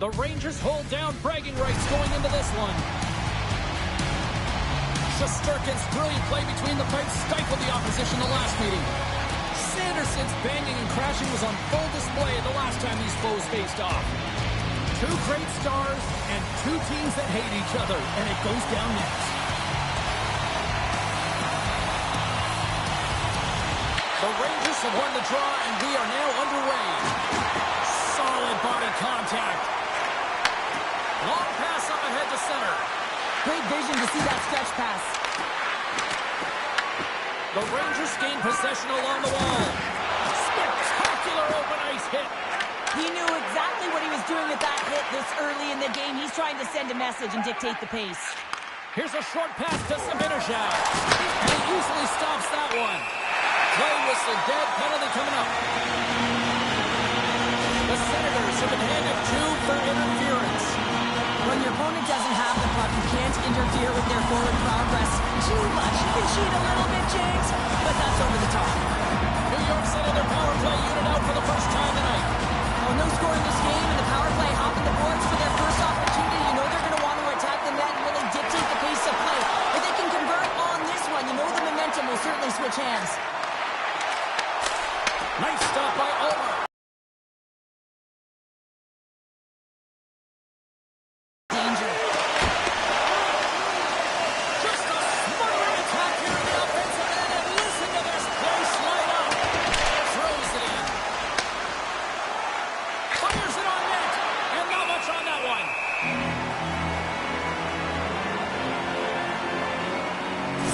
The Rangers hold down bragging rights going into this one. Shesterkin's brilliant play between the pipes stifled the opposition the last meeting. Sanderson's banging and crashing was on full display the last time these foes faced off. Two great stars and two teams that hate each other, and it goes down next. The Rangers have won the draw, and we are now underway. Solid body contact. Long pass up ahead to center. Great vision to see that stretch pass. The Rangers gain possession along the wall. Spectacular open ice hit. He knew exactly what he was doing with that hit this early in the game. He's trying to send a message and dictate the pace. Here's a short pass to Sabinajad. And he easily stops that one. Play whistle dead, penalty coming up. The Senators have been handed 2 for interference. When your opponent doesn't have the puck, you can't interfere with their forward progress too much. You can cheat a little bit, James, but that's over the top. New York sending their power play unit out for the first time tonight. Oh, no score in this game, and the power play hopping the boards for their first opportunity. You know they're going to want to attack the net and really dictate the pace of play. If they can convert on this one, you know the momentum will certainly switch hands. Nice stop by Omar. Danger. Just a smothering attack here in the offensive end, and listen to this place light up. Throws it in. Fires it on net, and not much on that one.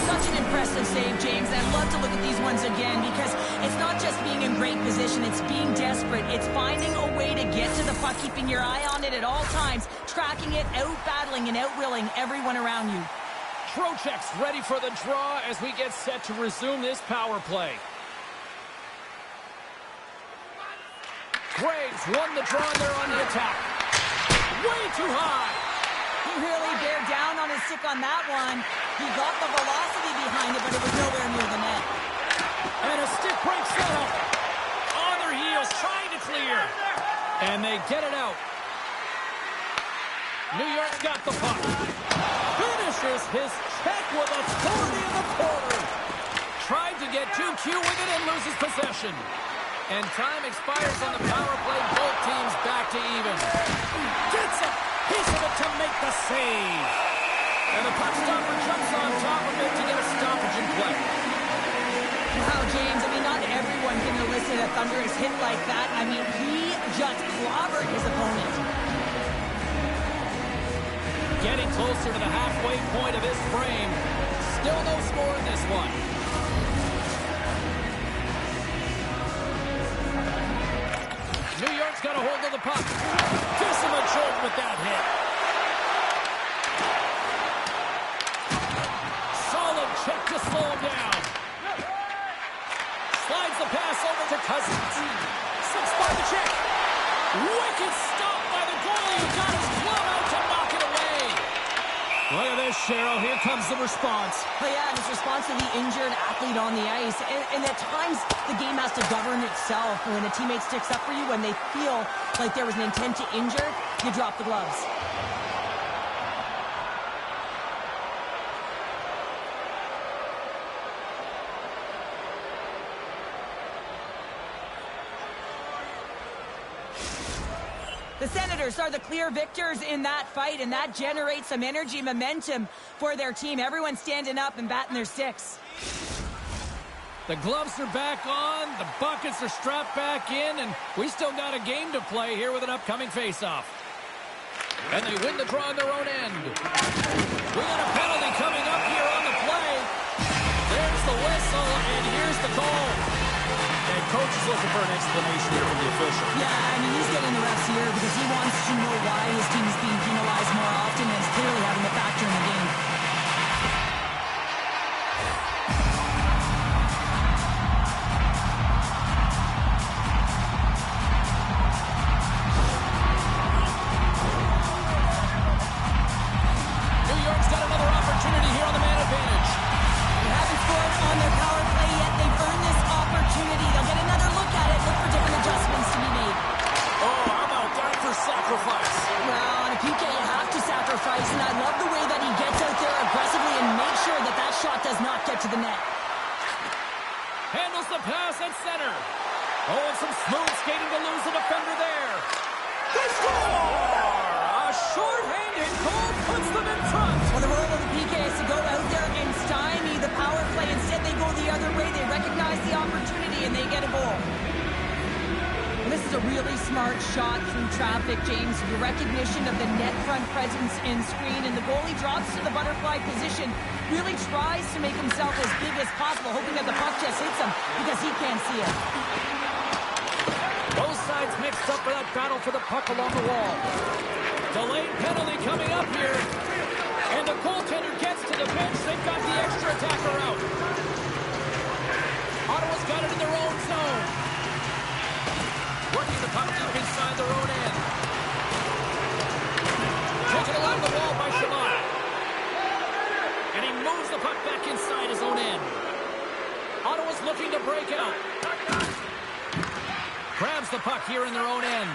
Such an impressive save, James. I'd love to look at these ones again because it's not just being in great position, it's being desperate. It's finding a way to get to the puck, keeping your eye on it at all times, tracking it, out-battling and out-willing everyone around you. Trocheck's ready for the draw as we get set to resume this power play. Graves won the draw there on the attack. Way too high. He really bared down on his stick on that one. He got the velocity behind it, but it was nowhere near the net. And a stick break setup. On their heels, trying to clear. And they get it out. New York's got the puck. Finishes his check with authority in the corner. Tried to get too cute with it and loses possession. And time expires on the power play. Both teams back to even. Gets a piece of it to make the save. And the puck stopper jumps on top of it to get a stoppage in play. Wow, James, I mean, not everyone can elicit a thunderous hit like that. I mean, he just clobbered his opponent. Getting closer to the halfway point of this frame. Still no score in this one. New York's got a hold of the puck. Decima Jordan with that hit. Solid check to slow him down. Slides the pass over to Cousins. Slips by the check. Wicked stop by the goalie who got his glove out to knock it away. Look at this, Cheryl. Here comes the response. Oh, yeah, and it's response to the injured athlete on the ice. And at times, the game has to govern itself. When a teammate sticks up for you, when they feel like there was an intent to injure, you drop the gloves. The Senators are the clear victors in that fight, and that generates some energy and momentum for their team. Everyone standing up and batting their sticks. The gloves are back on, the buckets are strapped back in, and we still got a game to play here with an upcoming face-off. And they win the draw on their own end. We got a penalty coming up here on the play. There's the whistle, and here's the call. And coach is looking for an explanation here from the official. Yeah, I mean, he's getting the refs here because he wants to know why his team is being penalized more often and is clearly having a factor in the game. New York's got another opportunity here on the man advantage. They haven't scored on their power play yet. They've earned this opportunity. They'll get another look at it, look for different adjustments to be made. Oh, how about that for sacrifice? PK, you have to sacrifice, and I love the way that he gets out there aggressively and makes sure that that shot does not get to the net. Handles the pass at center. Oh, and some smooth skating to lose the defender there. They score! A short-handed goal puts them in front. Well, the role of the PK is to go out there and stymie the power play. Instead, they go the other way. They recognize the opportunity, and they get a goal. And this is a really smart shot through traffic, James. The recognition of the net front presence and screen, and the goalie drops to the butterfly position, really tries to make himself as big as possible, hoping that the puck just hits him because he can't see it. Both sides mixed up for that battle for the puck along the wall. Delayed penalty coming up here. And the goaltender gets to the bench. They've got the extra attacker out. Ottawa's got it in their own zone. Working the puck deep inside their own end. Taken along the wall by Shabbat. And he moves the puck back inside his own end. Ottawa's looking to break out. Grabs the puck here in their own end.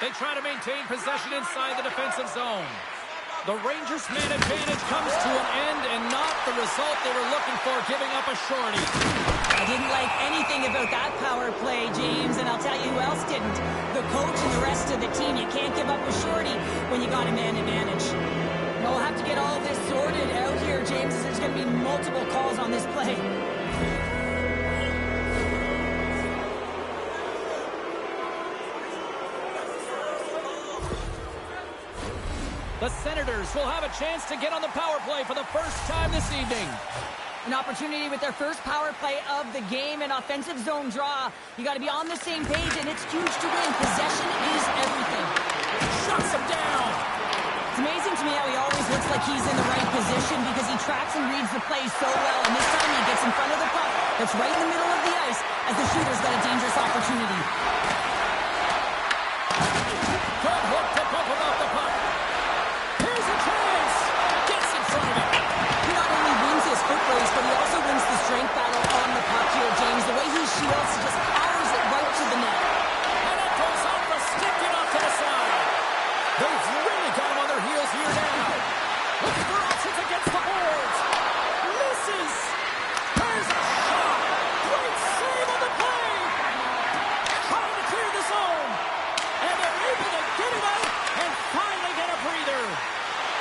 They try to maintain possession inside the defensive zone. The Rangers' man advantage comes to an end, and not the result they were looking for, giving up a shorty. I didn't like anything about that power play, James, and I'll tell you who else didn't. The coach and the rest of the team. You can't give up a shorty when you got a man advantage. We'll have to get all this sorted out here, James, as there's going to be multiple calls on this play. The Senators will have a chance to get on the power play for the first time this evening. An opportunity with their first power play of the game, an offensive zone draw. You got to be on the same page, and it's huge to win. Possession is everything. Shuts him down. It's amazing to me how he always looks like he's in the right position because he tracks and reads the play so well. And this time he gets in front of the puck that's right in the middle of the ice as the shooter's got a dangerous opportunity. Good hook to bump about the puck. Here's a chance. Gets in front of it. He not only wins his foot race, but he also wins the strength battle on the puck here, James. The way he shields, he just powers it right to the net. And it goes off the stick and off to the side. They've really got him on their heels here now. Looking for options against the boards. Misses. There's a shot. Great save on the play. Trying to clear the zone. And they're able to get it out and finally get a breather.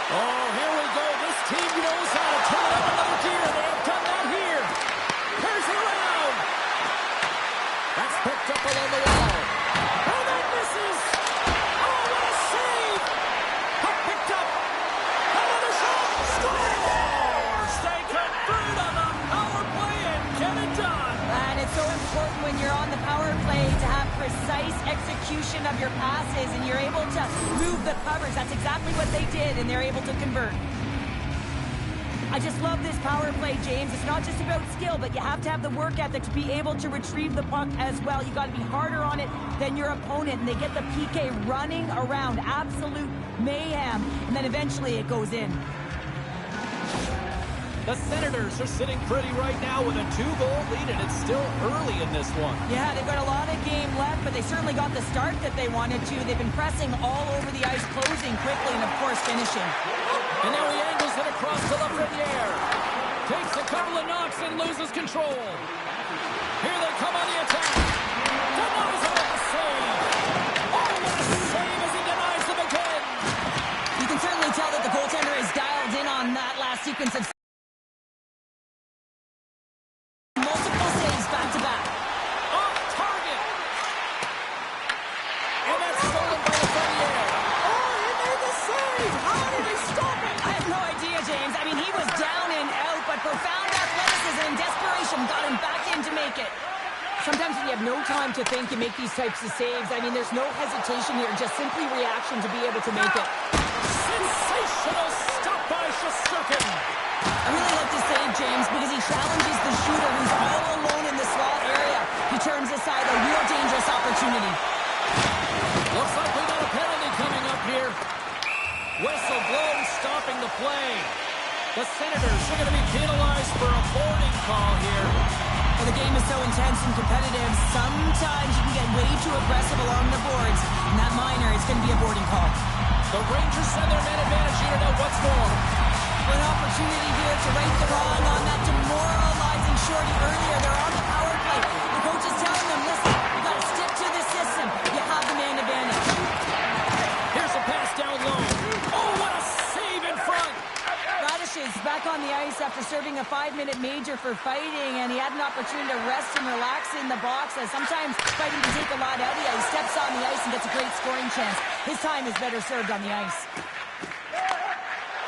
Oh, here we go. This team knows how to turn it up another gear. They have done that here. Here's it around. That's picked up along the wall. And that misses. Oh, what a save. Puck picked up. Another shot. Scores. They convert on the power play and get it done. And it's so important when you're on the power play to have precise execution of your passes, and you're able to move the covers. That's exactly what they did, and they're able to convert. I just love this power play, James. It's not just about skill, but you have to have the work ethic to be able to retrieve the puck as well. You got to be harder on it than your opponent, and they get the PK running around. Absolute mayhem, and then eventually it goes in. The Senators are sitting pretty right now with a 2-goal lead, and it's still early in this one. Yeah, they've got a lot of game left, but they certainly got the start that they wanted to. They've been pressing all over the ice, closing quickly, and of course finishing. And now he angles it across to Lafreniere. Takes a couple of knocks and loses control. Here they come on the attack. Denies him with the save. Oh, what a save as he denies them again. You can certainly tell that the goaltender is dialed in on that last sequence of multiple saves back-to-back. Off target. And that's stolen by Lafreniere. Oh, he made the save. How did he stop it? I have no idea, James. I mean, he was down and out, but profound athleticism and desperation got him back in to make it. Sometimes when you have no time to think, you make these types of saves. I mean, there's no hesitation here, just simply reaction to be able to make it. Sensational stop by Shesterkin. I really like this save, James, because he challenges the shooter who's all alone in the slot area. He turns aside a real dangerous opportunity. Looks like we got a penalty coming up here. Whistle blows, stopping the play. The Senators are going to be penalized for a boarding call here. Well, the game is so intense and competitive, sometimes you can get way too aggressive along the boards, and that minor is going to be a boarding call. The Rangers send their man advantage unit out once more. An opportunity here to right the wrong on that demoralizing shorty earlier. They're on the power play. The coach is telling them, listen, you got to stick to the system. You have the man advantage. Here's a pass down low. Oh, what a save in front. Radish is back on the ice after serving a 5-minute major for fighting, and he had an opportunity to rest and relax in the box, as sometimes fighting can take a lot out of you. He steps on the ice and gets a great scoring chance. His time is better served on the ice.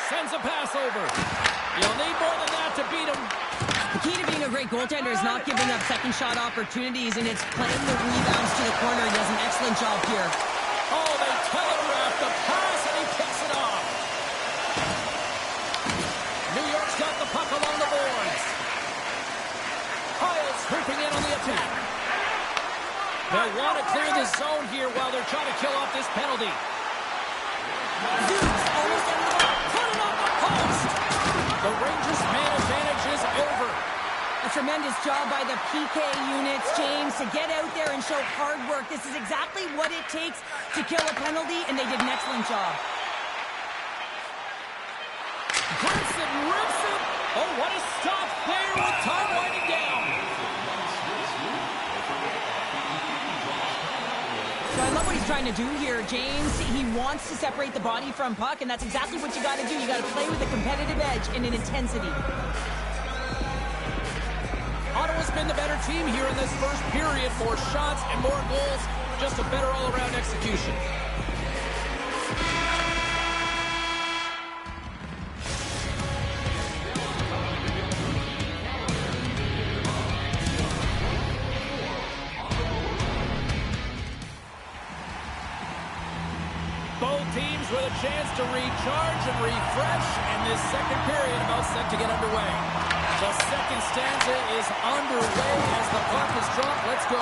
Sends a pass over. You'll need more than that to beat him. The key to being a great goaltender is not giving up second shot opportunities, and it's playing the rebounds to the corner. He does an excellent job here. Oh, they telegraph the pass, and he picks it off. New York's got the puck along the boards. Kyle's swooping in on the attack. They'll want to clear the zone here while they're trying to kill off this penalty. Zeus almost in the ball. Put it on the post. The Rangers' man advantage is over. A tremendous job by the PK units, James, to get out there and show hard work. This is exactly what it takes to kill a penalty, and they did an excellent job. Grips it, rips it. Oh, what a stop there with time winding down. So I love what he's trying to do here, James. He wants to separate the body from puck, and that's exactly what you got to do. You got to play with a competitive edge and an intensity. Ottawa's been the better team here in this first period. More shots and more goals. Just a better all-around execution. Both teams with a chance to recharge and refresh, and this second period about set to get underway. The second stanza is underway as the puck is dropped. Let's go.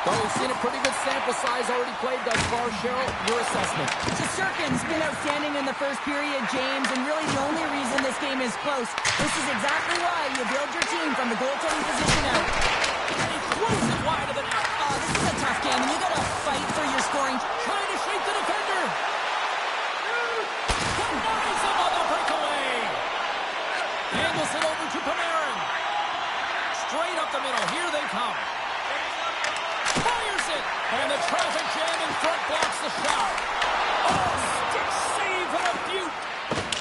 Well, we've seen a pretty good sample size already played thus far. Cheryl, your assessment. Shesterkin's been outstanding in the first period, James, and really the only reason this game is close. This is exactly why you build your team from the goaltending position out. And he throws it wide of the net. This is a tough game, and you got to fight for your scoring. Trying to shake the defender. Denies him on the breakaway. Handles it over to Panarin. Straight up the middle. Here they come. Fires it. And the traffic jam in front blocks the shot. Oh, stick save and a beaut.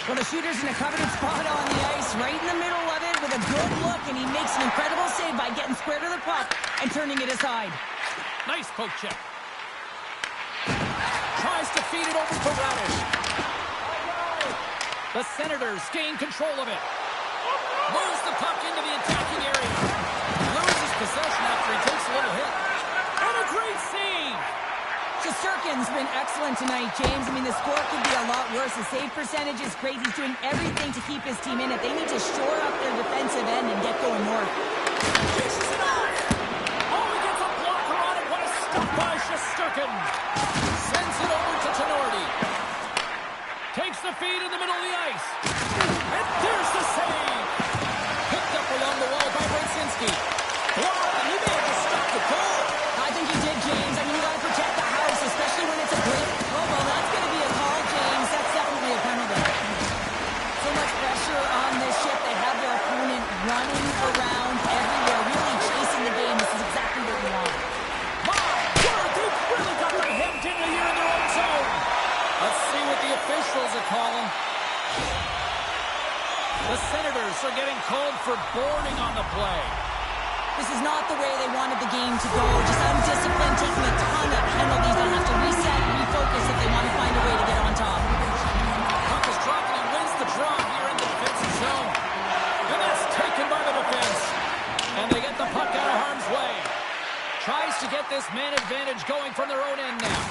Well, the shooter's in a coveted spot on the ice, right in the middle of it with a good look, and he makes an incredible save by getting square to the puck and turning it aside. Nice poke check. Tries to feed it over to Radish. The Senators gain control of it. Moves the puck into the attacking area. Loses possession after he takes a little hit. And a great save. Shesterkin's been excellent tonight, James. I mean, the score could be a lot worse. The save percentage is great. He's doing everything to keep his team in it. They need to shore up their defensive end and get going north. Dishes it off. Oh, he gets a blocker on it. What a stop by Shesterkin. Sends it over to Tenorti. Takes the feed in the middle of the ice. And there's the save. Picked up along the wall by Brzezinski. Blocked, and he may have to stop the goal. I think he did, James. I mean, you got to protect the house, especially when it's a break. Oh, well, that's going to be a call, James. That's definitely a penalty. So much pressure on this ship. They have their opponent running around everywhere, really chasing the game. This is exactly what we want. My word, they've really got them hemmed in here in their own zone. Let's see what the officials are calling. The Senators are getting called for boarding on the play. This is not the way they wanted the game to go. Just undisciplined, taking a ton of penalties. They'll have to reset and refocus if they want to find a way to get on top. Puck is dropped and he wins the draw here in the defensive zone. And that's taken by the defense. And they get the puck out of harm's way. Tries to get this man advantage going from their own end now.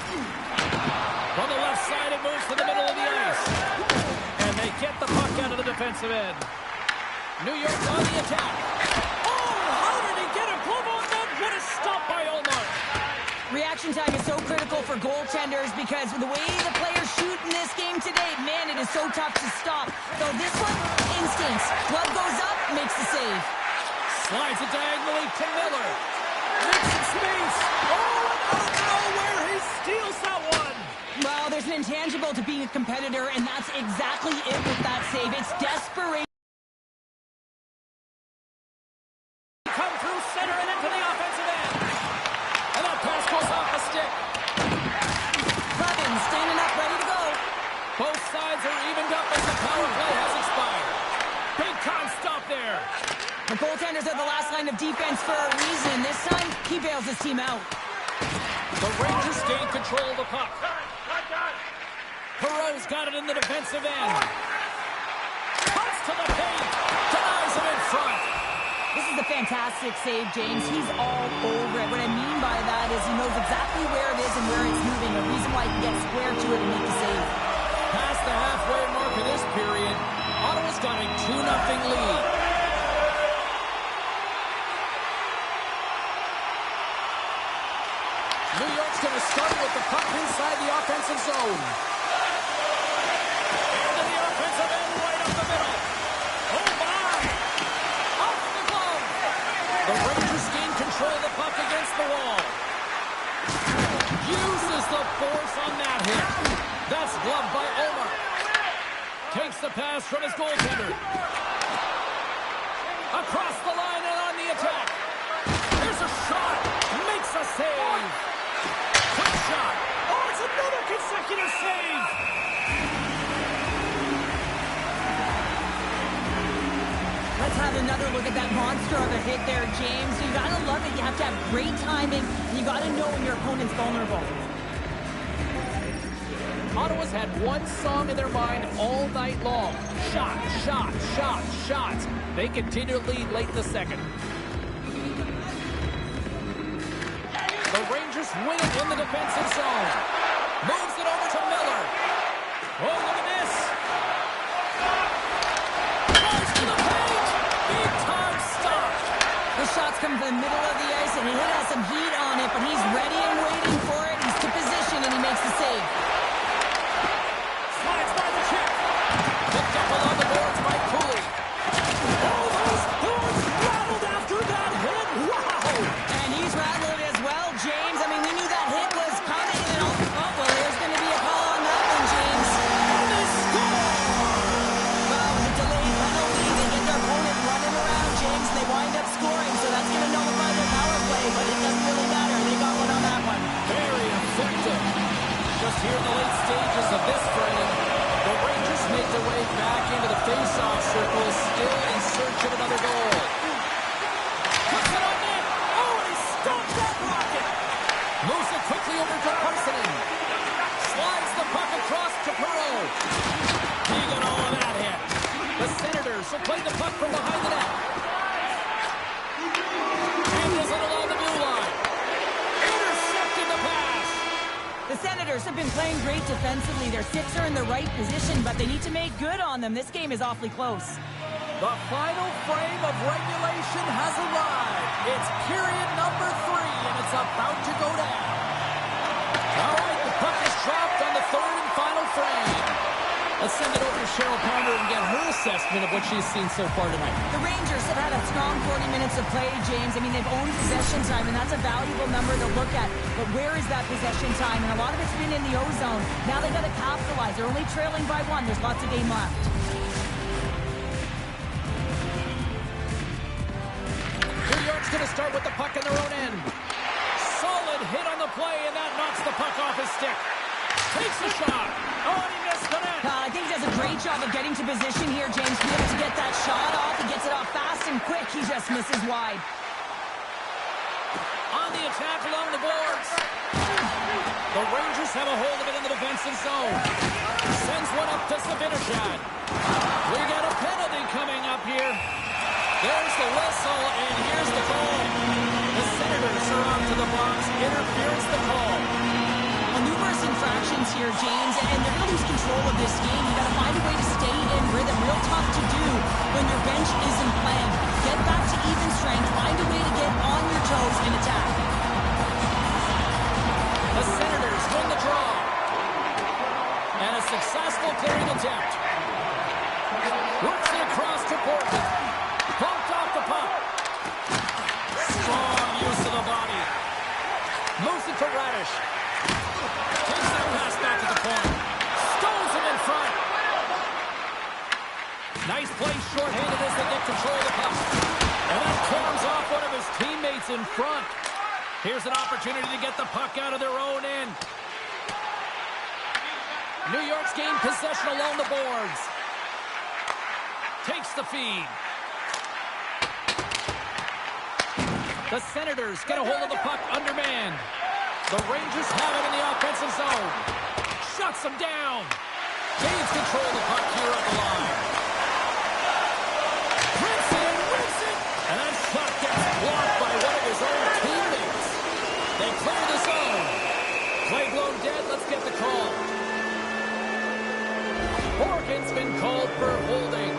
From the left side, it moves to the middle of the ice. And they get the puck out of the defensive end. New York on the attack. What a stop by Omar. Reaction time is so critical for goaltenders because the way the players shoot in this game today, man, it is so tough to stop. So this one, instincts. What goes up makes the save. Slides it diagonally to Miller. Makes some space. Oh, and out of nowhere, he steals that one. Well, there's an intangible to being a competitor, and that's exactly it with that save. It's desperation. Come through center and into the offensive end. And that pass goes off the stick. Clevin standing up, ready to go. Both sides are evened up as the power play has expired. Big time stop there. The goaltenders are the last line of defense for a reason. This time, he bails his team out. The Rangers gain control of the puck. Perreault's got it in the defensive end. Cuts to the paint. Denies him in front. This is a fantastic save, James. He's all over it. What I mean by that is he knows exactly where it is and where it's moving. A reason why he can get square to it and make the save. Past the halfway mark of this period, Ottawa's got a 2-0 lead. New York's going to start with the puck inside the offensive zone. Into the offensive end, right up the middle. Oh, my! Off the glove! The Rangers gain control of the puck against the wall. Uses the force on that hit. That's gloved by Omar. Takes the pass from his goaltender. Across the line and on the attack. There's a shot. Makes a save. Quick shot. Oh, it's another consecutive save. Let's have another look at that monster of a hit there, James. You gotta love it. You have to have great timing, and you gotta know when your opponent's vulnerable. Ottawa's had one song in their mind all night long. Shot, shot, shot, shot. They continue to lead late in the second. The Rangers win it in the defensive zone. Moves it over to Miller. Oh, look at this. Goes to the paint. Big time stop. The shots come from the middle of the ice, and he has some heat on it, but he's ready and waiting for it. He's to position, and he makes the save. Slides by the check. Picked up along the boards by Cooley. Oh, those boards rattled after that hit. Wow. And he's rattled as well, James. I mean, we knew that hit was coming, and oh, well, there's going to be a call on that one, James. And they score. Well, with a delayed penalty, they get their opponent running around, James. They wind up scoring, so that's going to nullify their power play, but it doesn't really matter. They got one on that one. Very effective. Just here in the late stages of this frame, the Rangers make their way back into the face-off circle, still in search of another goal. Puts it on net. Oh, and he stopped that rocket. Moves it quickly over to Parsonen. Slides the puck across to Perreault. He got all of that hit. The Senators will play the puck from behind the net. And doesn't allow the blue line. Intercepted the pass. The Senators have been playing great defensively. Their six are in the right position, but they need to make good on them. This game is awfully close. The final frame of regulation has arrived. It's period number 3, and it's about to go down. All right, the puck is dropped on the third and final frame. Let's send it over to Cheryl Pounder and get her assessment of what she's seen so far tonight. The Rangers have had a strong 40 minutes of play, James. I mean, they've owned possession time, and that's a valuable number to look at. But where is that possession time? And a lot of it's been in the O-zone. Now they've got to capitalize. They're only trailing by 1. There's lots of game left. New York's going to start with the puck in their own end. Solid hit on the play, and that knocks the puck off his stick. Takes a shot. Oh, and he missed the net. I think he does a great job of getting to position here, James. Be able to get that shot off. He gets it off fast and quick. He just misses wide. On the attack along the boards. The Rangers have a hold of it in the defensive zone. Sends one up to Zibanejad. We got a penalty coming up here. There's the whistle, and here's the call. The Senators are on to the box. Interference the call. Numerous infractions here, James, and they're going to lose control of this game. You got to find a way to stay in rhythm. Real tough to do when your bench isn't playing. Get back to even strength. Find a way to get on your toes and attack. The Senators win the draw. And a successful clearing attempt. Works it across to Portland. Bumped off the puck. gets in front. Here's an opportunity to get the puck out of their own end. New York's gained possession along the boards. Takes the feed. The Senators get a hold of the puck undermanned. The Rangers have it in the offensive zone. Shuts them down. Gains control of the puck here at the line. Rips it, and that shot gets blocked by one of his own teammates. They clear the zone. Play blown dead. Let's get the call. Morgan's been called for holding.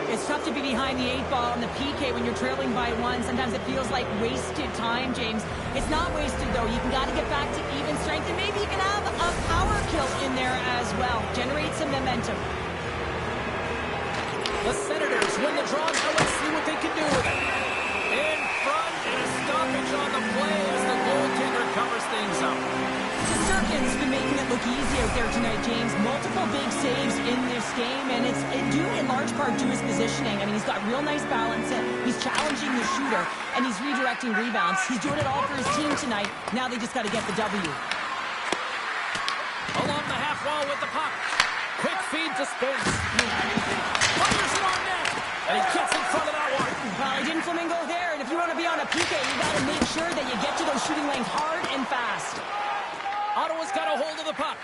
It's tough to be behind the 8-ball on the PK when you're trailing by 1. Sometimes it feels like wasted time, James. It's not wasted, though. You got to get back to even strength, and maybe you can have a power kill in there as well. Generate some momentum. The Senators win the draw. Now let's see what they can do with it. In front, and a stoppage on the play as the goaltender covers things up. Shesterkin's been making it look easy out there tonight, James. Multiple big saves in this game, and it's due in large part to his positioning. I mean, he's got real nice balance, and he's challenging the shooter, and he's redirecting rebounds. He's doing it all for his team tonight. Now they just got to get the W. Along the half wall with the puck. Quick feed to Spence. Fires it on net, and he gets in front of that one. Well, he didn't flamingo there, and if you want to be on a PK, you got to make sure that you get to those shooting lanes hard and fast. Ottawa's got a hold of the puck.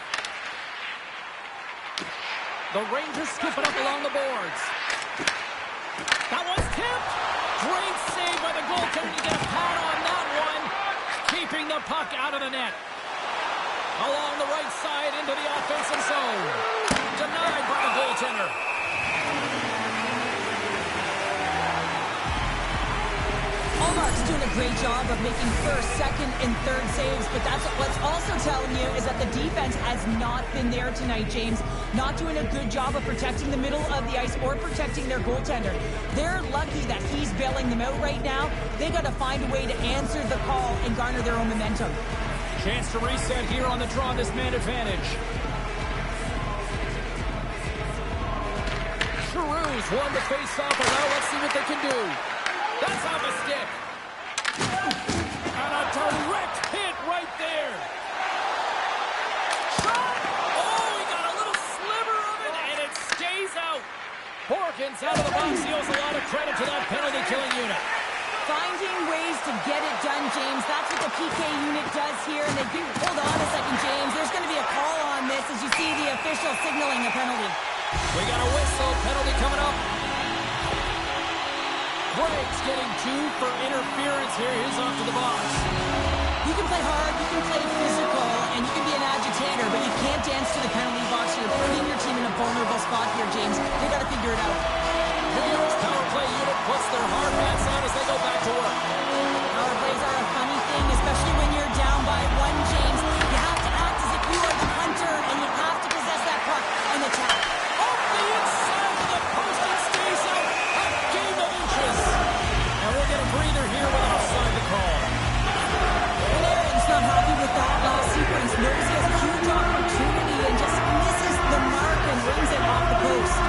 The Rangers scoop it up along the boards. That one's tipped. Great save by the goaltender to get a pad on that one. Keeping the puck out of the net. Along the right side into the offensive zone. Denied by the goaltender. Allmark's doing a great job of making first, second, and third saves, but that's what's also telling you is that the defense has not been there tonight, James. Not doing a good job of protecting the middle of the ice or protecting their goaltender. They're lucky that he's bailing them out right now. They got to find a way to answer the call and garner their own momentum. Chance to reset here on the draw, this man advantage. Giroux's won the face-off, and now let's see what they can do. That's off a stick. And a direct hit right there. Shot! Oh, he got a little sliver of it, and it stays out. Morgan's out of the box. He owes a lot of credit to that penalty-killing unit. Finding ways to get it done, James. That's what the PK unit does here. And they do. Hold on a second, James. There's going to be a call on this as you see the official signaling a penalty. We got a whistle. Penalty coming up. Greg's getting 2 for interference here. He's off to the box. You can play hard, you can play physical, and you can be an agitator, but you can't dance to the penalty box. You're putting your team in a vulnerable spot here, James. They got to figure it out. New York's power play unit puts their hard hats on as they go back to work. Power plays are a funny thing, especially when you're down by 1, James. You have to act as if you are the hunter, and you have to possess that puck and attack. Off the inside of the post, it stays out. A game of inches. And we'll get a breather here with an offside to call. And Aaron's not happy with that last sequence. Knows he has a huge opportunity and just misses the mark and rings it off the post.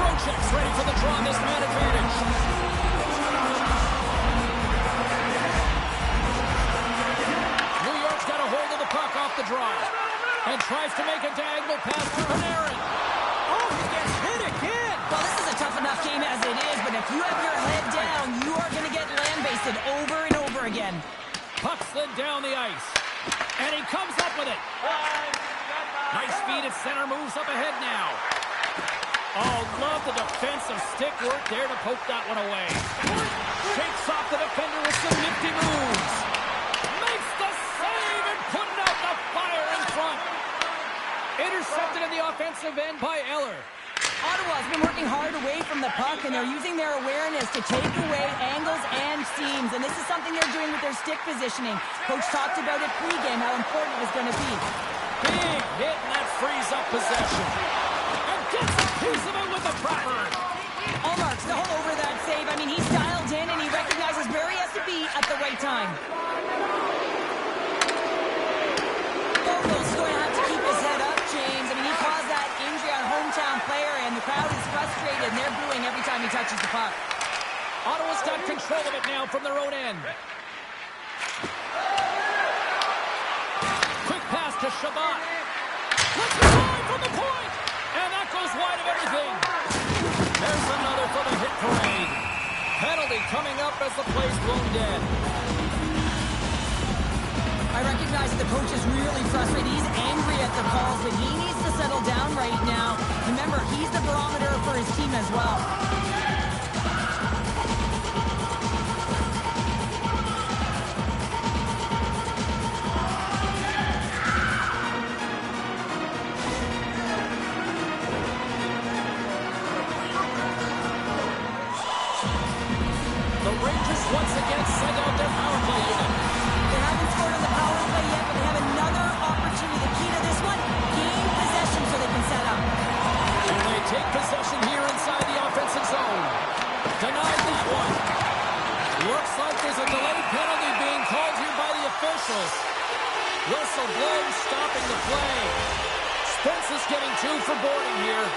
Trocheck's ready for the draw, this man advantage. New York's got a hold of the puck off the draw. And tries to make a diagonal pass to Panarin. Oh, he gets hit again. Well, this is a tough enough game as it is, but if you have your head down, you are going to get land-basted over and over again. Puck slid down the ice. And he comes up with it. Nice feed at center, moves up ahead now. Oh, love the defensive stick work there to poke that one away. Shakes off the defender with some nifty moves. Makes the save and put it out the fire in front. Intercepted in the offensive end by Eller. Ottawa's been working hard away from the puck, and they're using their awareness to take away angles and seams, and this is something they're doing with their stick positioning. Coach talked about it pregame, how important it was going to be. Big hit, and that frees up possession. And gets a piece of it with the proper. Allmark's all over that save. I mean, he's dialed in, and he recognizes where he has to be at the right time. Bogo's going to have to keep his head up, James. I mean, he caused that injury on hometown player, and the crowd is frustrated, and they're booing every time he touches the puck. Ottawa's got control of it now from their own end. Quick pass to Shabbat. Let's go wide from the point. And that goes wide of everything. There's another for the hit parade. Penalty coming up as the play's blown dead. I recognize the coach is really frustrated. He's angry at the calls, but he needs to settle down right now. Remember, he's the barometer for his team as well. The Rangers once again send out their power play unit. They haven't scored on the power play yet, but they have another opportunity. The key to this one, gain possession so they can set up. And they take possession here inside the offensive zone. Denied that one. Looks like there's a delayed penalty being called here by the officials. Whistle blown, stopping the play. Spence is getting 2 for boarding here.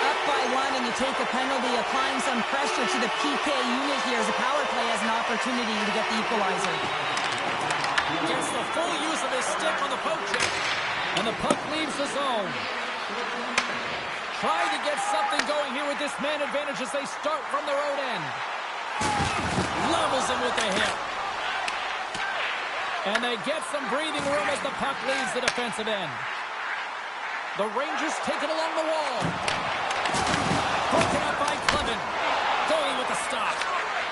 Up by 1 and you take a penalty, applying some pressure to the PK unit here as the power play has an opportunity to get the equalizer. Gets the full use of his stick on the poke check. And the puck leaves the zone. Trying to get something going here with this man advantage as they start from their own end. Levels him with the hit. And they get some breathing room as the puck leaves the defensive end. The Rangers take it along the wall. Broken up by Clement. Going with the stop.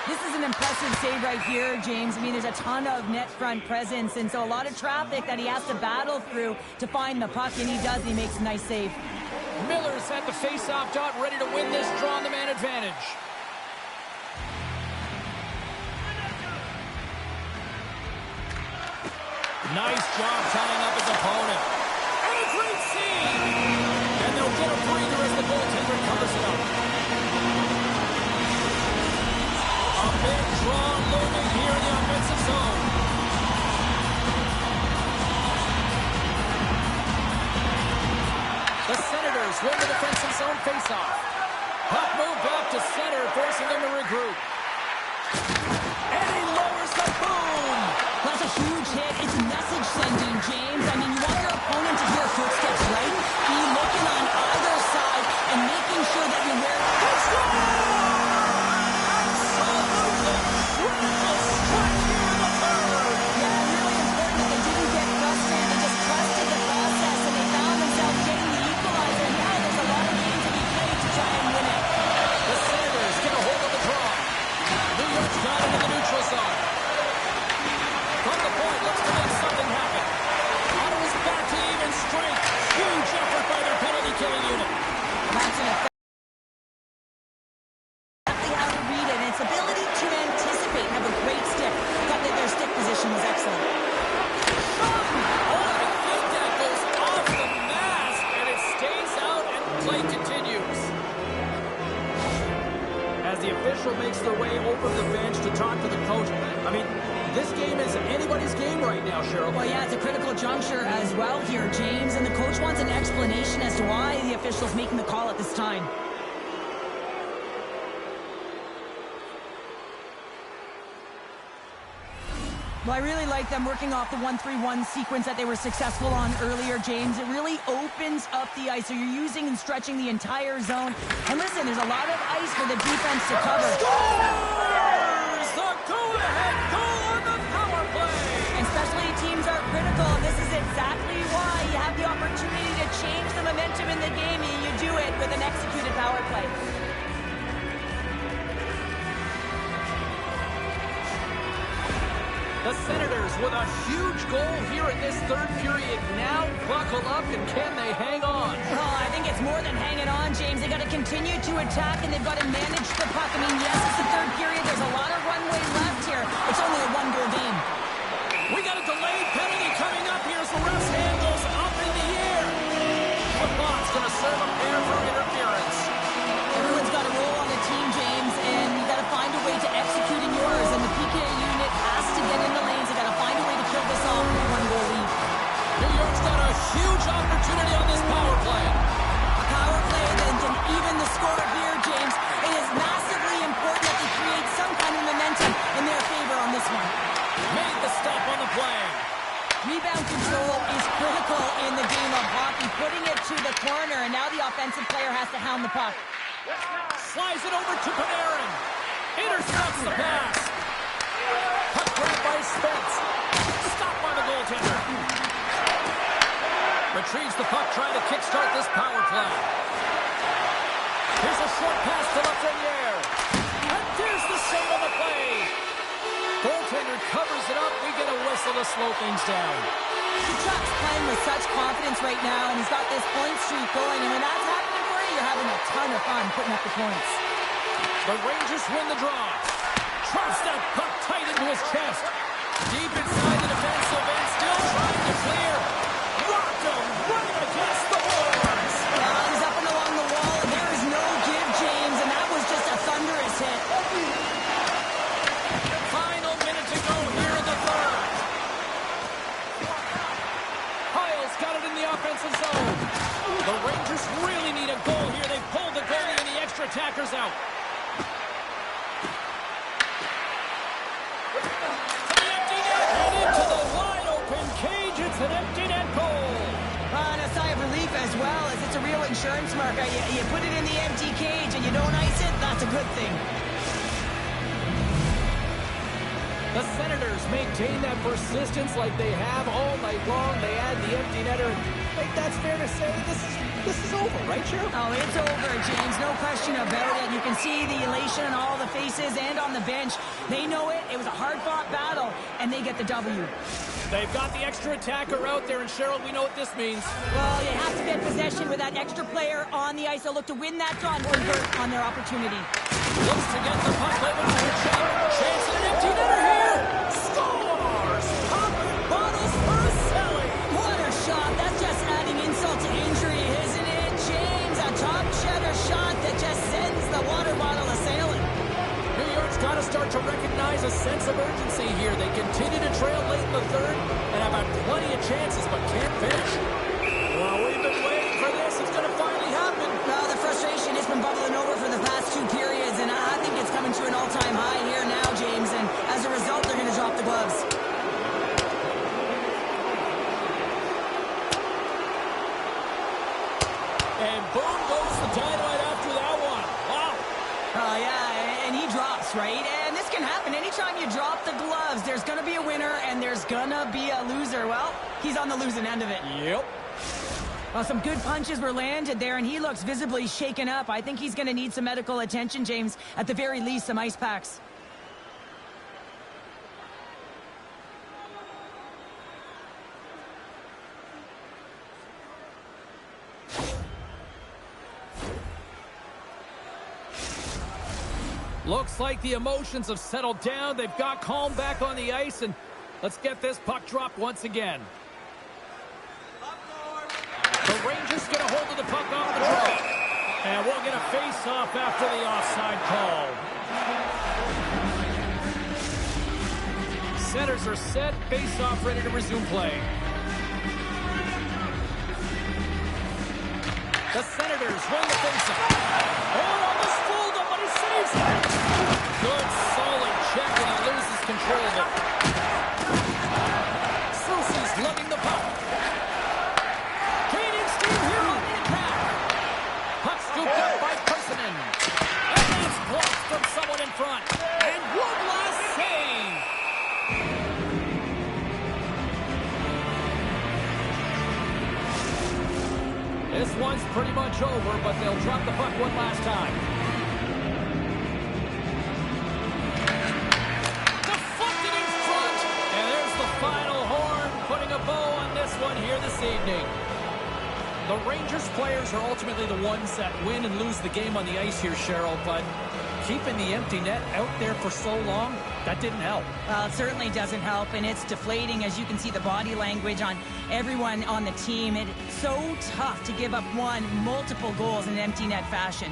This is an impressive save right here, James. I mean, there's a ton of net front presence, and so a lot of traffic that he has to battle through to find the puck, and he does, and he makes a nice save. Miller's at the face-off dot, ready to win this draw on the man advantage. Nice job tying up his opponent. And a great save! And they'll get a breather as the goaltender covers it up. A big draw looming here in the offensive zone. The Senators win the defensive zone faceoff. Puck move back to center, forcing them to regroup. And he lowers the boom! That's a huge hit. It's message sending, James. I mean, you want your opponent to hear footsteps, right? Be looking on either side and making sure that you're where... Makes their way over the bench to talk to the coach. I mean, this game is anybody's game right now, Cheryl. Well, yeah, it's a critical juncture as well here, James, and the coach wants an explanation as to why the official's making the call at this time. Well, I really like them working off the 1-3-1 sequence that they were successful on earlier, James. It really opens up the ice, so you're using and stretching the entire zone. And listen, there's a lot of ice for the defense to cover. Scores! The go-ahead goal on the power play! And specialty teams are critical, and this is exactly why you have the opportunity to change the momentum in the game, and you do it with an executed power play. The Senators with a huge goal here in this third period. Now buckle up, and can they hang on? Well, I think it's more than hanging on, James. They've got to continue to attack, and they've got to manage the puck. I mean, yes, it's the third period. There's a lot of runway left here. It's only a one-goal game. We got a delayed penalty coming up here as the ref's hand goes up in the air. Football's going to serve a pair for interference. Everyone's got a role on the team, James, and you got to find a way to execute in yours. And the PK unit has to get in the lanes. They got to find a way to kill this off with a one-goal lead. New York's got a huge opportunity on this power play. A power play that can even the score here, James. It is massively important that they create some ground control is critical in the game of hockey, putting it to the corner, and now the offensive player has to hound the puck. Slides it over to Panarin. Intercepts the pass. Puck grabbed by Spence. Stopped by the goaltender. Retrieves the puck, trying to kickstart this power play. Here's a short pass to Lafreniere. And there's the save on the play. Goaltender covers it up. We get a whistle to slow things down. Tkachuk's playing with such confidence right now, and he's got this point streak going, and when that's happening for you, you're having a ton of fun putting up the points. The Rangers win the draw. Traps that puck tight into his chest. Deep inside the defensive end, still trying to clear. Rocked him right against the boards. He's up and along the wall, and there is no give, James, and that was just a thunderous hit. Final minute to go here in the third. Hyles got it in the offensive zone. The Rangers really need a goal here. They pulled the goalie and the extra attackers out. An empty net goal. And a sigh of relief as well, as it's a real insurance marker. You put it in the empty cage and you don't ice it, that's a good thing. The Senators maintain that persistence like they have all night long. They add the empty netter. I think that's fair to say. This is over, right, Cheryl? Oh, it's over, James. No question about it. You can see the elation on all the faces and on the bench. They know it. It was a hard-fought battle, and they get the W. They've got the extra attacker out there, and Cheryl, we know what this means. Well, you have to get possession with that extra player on the ice. They'll look to win that draw and convert on their opportunity. Looks to get the puck over to the shot. Chance at an empty netter here. Scores! Pop bottles for Selly. What a shot. That's just adding insult to injury, isn't it, James? A top cheddar shot that just sends the water bottle a-sailing. New York's got to start to recognize a sense of urgency here. They continue to trail late in the third and have had plenty of chances but can't finish. Well, we've been waiting for this. It's going to finally happen. Well, the frustration has been bubbling over for the past two periods, and I think it's coming to an all-time high here now, James, and as a result, they're going to drop the gloves. And boom goes the dynamite after that one. Wow. Oh, yeah, and he drops, right? And this can happen. Anytime you drop the gloves, there's going to be a winner and there's going to be a loser. Well, he's on the losing end of it. Yep. Well, some good punches were landed there, and he looks visibly shaken up. I think he's going to need some medical attention, James. At the very least, some ice packs. Looks like the emotions have settled down. They've got calm back on the ice, and let's get this puck dropped once again. The Rangers get a hold of the puck off the draw. And we'll get a face-off after the offside call. Centers are set, face-off ready to resume play. The Senators win the face-off. Oh, almost fooled him, but he saves it. Good, solid check, and he loses control of it. Soucy's lugging the puck. Gaining steam here on the attack. Puck scooped up by Kursinen. And that's blocked from someone in front. And one last save. This one's pretty much over, but they'll drop the puck one last time. Deflected in front. And there's the final horn, putting a bow on this one here this evening. The Rangers players are ultimately the ones that win and lose the game on the ice here, Cheryl, but keeping the empty net out there for so long, that didn't help. Well, it certainly doesn't help, and it's deflating as you can see the body language on everyone on the team. It's so tough to give up multiple goals in empty net fashion.